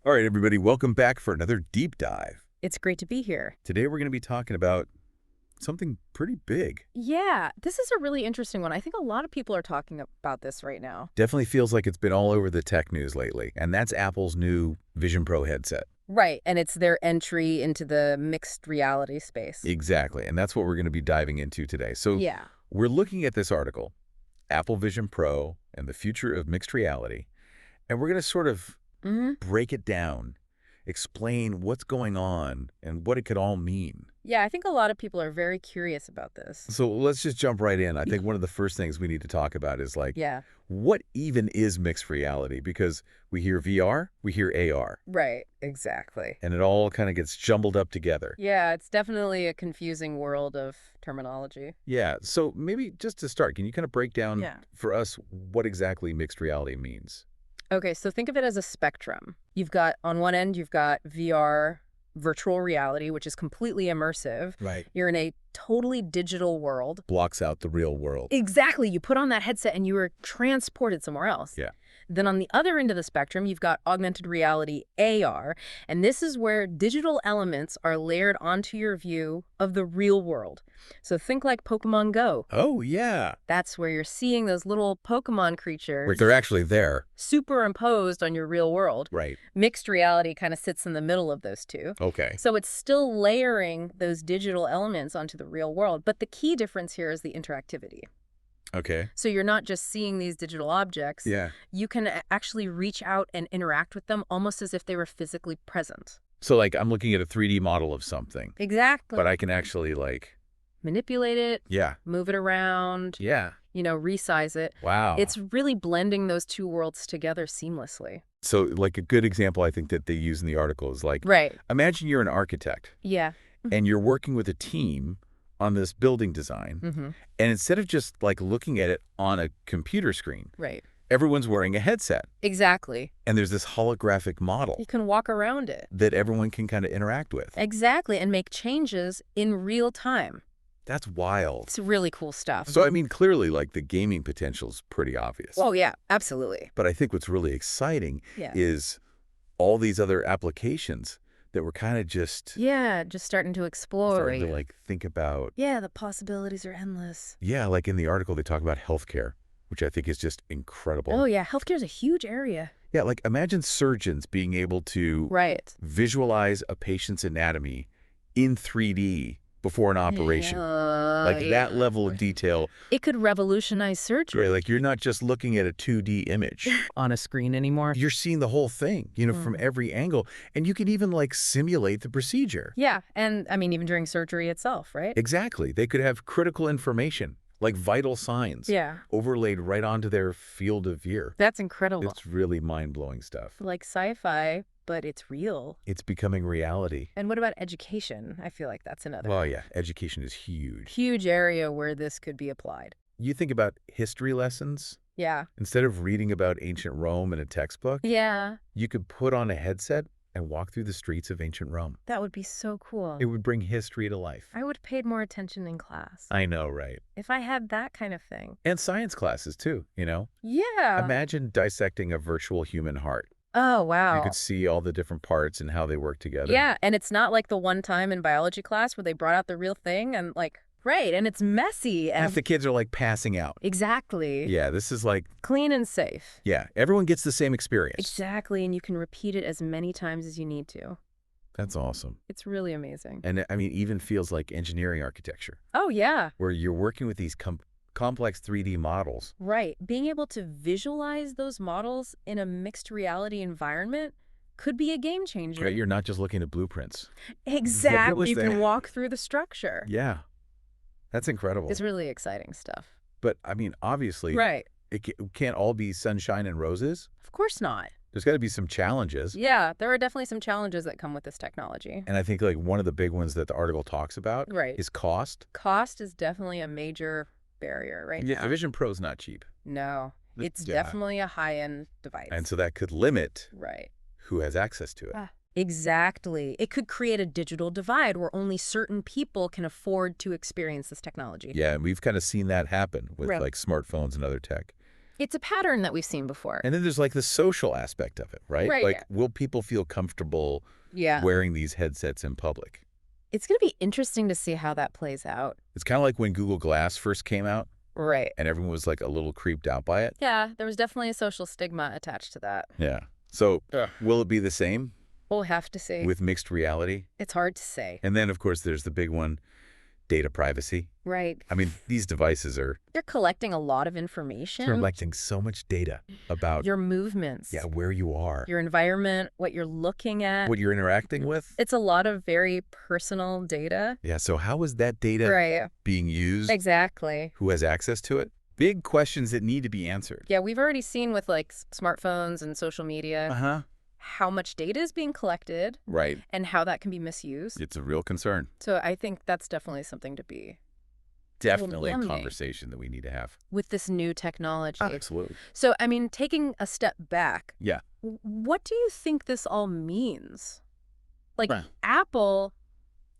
All right, everybody, welcome back for another deep dive. It's great to be here. Today we're going to be talking about something pretty big. Yeah, this is a really interesting one. I think a lot of people are talking about this right now. Definitely feels like it's been all over the tech news lately, and that's Apple's new Vision Pro headset. Right, and it's their entry into the mixed reality space. Exactly, and that's what we're going to be diving into today. So Yeah. we're looking at this article, Apple Vision Pro and the Future of Mixed Reality, and we're going to sort of break it down, explain what's going on and what it could all mean. Yeah, I think a lot of people are very curious about this. So let's just jump right in. I think one of the first things we need to talk about is Yeah, what even is mixed reality? Because we hear VR, we hear AR, right, exactly. and it all kind of gets jumbled up together. Yeah, it's definitely a confusing world of terminology. Yeah, so maybe just to start, can you kind of break down for us what exactly mixed reality means? Okay, so think of it as a spectrum. On one end, you've got VR, virtual reality, which is completely immersive. Right. You're in a totally digital world. Blocks out the real world. Exactly. You put on that headset and you are transported somewhere else. Yeah. Then on the other end of the spectrum, you've got augmented reality, AR, and this is where digital elements are layered onto your view of the real world. So think like Pokemon Go. Oh, yeah. That's where you're seeing those little Pokemon creatures Where they're actually there. superimposed on your real world. Right. Mixed reality kind of sits in the middle of those two. Okay. So it's still layering those digital elements onto the real world, but the key difference here is the interactivity. Okay. So you're not just seeing these digital objects. Yeah. You can actually reach out and interact with them almost as if they were physically present. So, like, I'm looking at a 3D model of something. Exactly. But I can actually, like... manipulate it. Yeah. Move it around. Yeah. Resize it. Wow. It's really blending those two worlds together seamlessly. So, like, a good example I think that they use in the article is, like, Right. imagine you're an architect. Yeah. And you're working with a team on this building design. And instead of just, like, looking at it on a computer screen, Right. everyone's wearing a headset. Exactly. And there's this holographic model You can walk around it. that everyone can kind of interact with. Exactly, and make changes in real time. That's wild. It's really cool stuff. So, I mean, clearly, like, the gaming potential's pretty obvious. Oh, yeah, absolutely. But I think what's really exciting Yeah. is all these other applications that we're kind of just starting to explore. starting to, like, think about. Yeah, the possibilities are endless. Yeah, like in the article, they talk about healthcare, which I think is just incredible. Oh, yeah, healthcare is a huge area. Yeah, like imagine surgeons being able to Right. visualize a patient's anatomy in 3D before an operation. Like that level of detail. It could revolutionize surgery. Right, like you're not just looking at a 2D image. On a screen anymore. You're seeing the whole thing, from every angle. And you can even, like, simulate the procedure. Yeah, and I mean, even during surgery itself, right? Exactly. They could have critical information, like vital signs, Yeah. overlaid right onto their field of view. That's incredible. It's really mind-blowing stuff. Like sci-fi, but it's real. It's becoming reality. And what about education? I feel like that's another Well, yeah, education is huge. huge area where this could be applied. You think about history lessons. Yeah. Instead of reading about ancient Rome in a textbook, Yeah. you could put on a headset and walk through the streets of ancient Rome. That would be so cool. It would bring history to life. I would have paid more attention in class. I know, right? If I had that kind of thing. And science classes, too, Yeah. Imagine dissecting a virtual human heart. Oh, wow. You could see all the different parts and how they work together. Yeah, and it's not like the one time in biology class where they brought out the real thing and right, and it's messy. Half the kids are, like, passing out. Exactly. Yeah, this is like, Clean and safe. yeah, everyone gets the same experience. Exactly, and you can repeat it as many times as you need to. That's awesome. It's really amazing. And, I mean, even feels like engineering architecture, Oh, yeah. where you're working with these complex 3D models. Right. Being able to visualize those models in a mixed reality environment could be a game changer. Right? You're not just looking at blueprints. Exactly. You there. can walk through the structure. Yeah. That's incredible. It's really exciting stuff. But, I mean, obviously, Right. it can't all be sunshine and roses. Of course not. There's got to be some challenges. Yeah, there are definitely some challenges that come with this technology. And I think, like, one of the big ones that the article talks about Right. is cost. Cost is definitely a major barrier right Yeah, now. the Vision Pro's not cheap. No, it's Yeah. definitely a high-end device. And so that could limit Right. who has access to it. Exactly. It could create a digital divide where only certain people can afford to experience this technology. Yeah, and we've kind of seen that happen with Right. like smartphones and other tech. It's a pattern that we've seen before. And then there's like the social aspect of it, right? Right. Like, will people feel comfortable Yeah. wearing these headsets in public? It's going to be interesting to see how that plays out. It's kind of like when Google Glass first came out Right. and everyone was like a little creeped out by it. Yeah, there was definitely a social stigma attached to that. Yeah. So will it be the same We'll have to see. with mixed reality? It's hard to say. And then, of course, there's the big one, data privacy. Right. I mean, these devices are They're collecting a lot of information. collecting so much data about Your movements. where you are, Your environment, what you're looking at. what you're interacting with. It's a lot of very personal data. Yeah, so how is that data Right. being used? Exactly. Who has access to it? Big questions that need to be answered. Yeah, we've already seen with like smartphones and social media Uh-huh. how much data is being collected Right. and how that can be misused. It's a real concern. So I think that's definitely something to be Definitely a Yummy. conversation that we need to have. with this new technology. Absolutely. So, I mean, taking a step back, Yeah. what do you think this all means? Like Right. Apple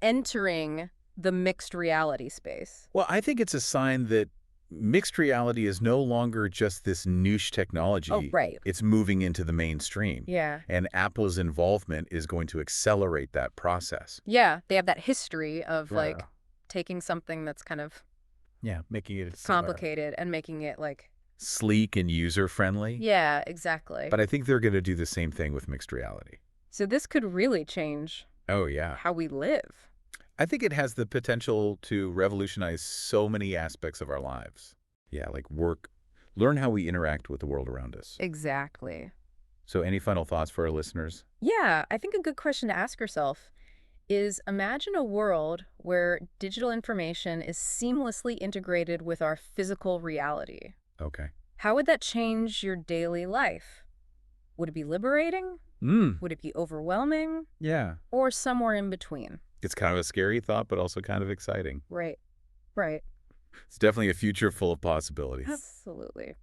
entering the mixed reality space. Well, I think it's a sign that mixed reality is no longer just this niche technology. Oh, right. It's moving into the mainstream. Yeah. And Apple's involvement is going to accelerate that process. Yeah, they have that history of like Yeah. taking something that's kind of Yeah, making it complicated and making it like, sleek and user-friendly. yeah, exactly. But I think they're going to do the same thing with mixed reality. So this could really change Oh, yeah. how we live. I think it has the potential to revolutionize so many aspects of our lives. Yeah, like work, learn how we interact with the world around us. Exactly. So any final thoughts for our listeners? Yeah, I think a good question to ask yourself is imagine a world where digital information is seamlessly integrated with our physical reality. Okay. How would that change your daily life? Would it be liberating? Would it be overwhelming? Yeah. Or somewhere in between? It's kind of a scary thought, but also kind of exciting. Right. Right. It's definitely a future full of possibilities. Absolutely.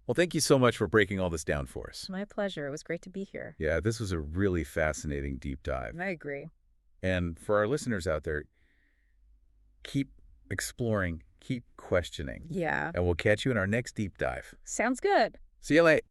Well, thank you so much for breaking all this down for us. My pleasure. It was great to be here. Yeah, this was a really fascinating deep dive. I agree. And for our listeners out there, keep exploring, keep questioning. Yeah. And we'll catch you in our next deep dive. Sounds good. See you later.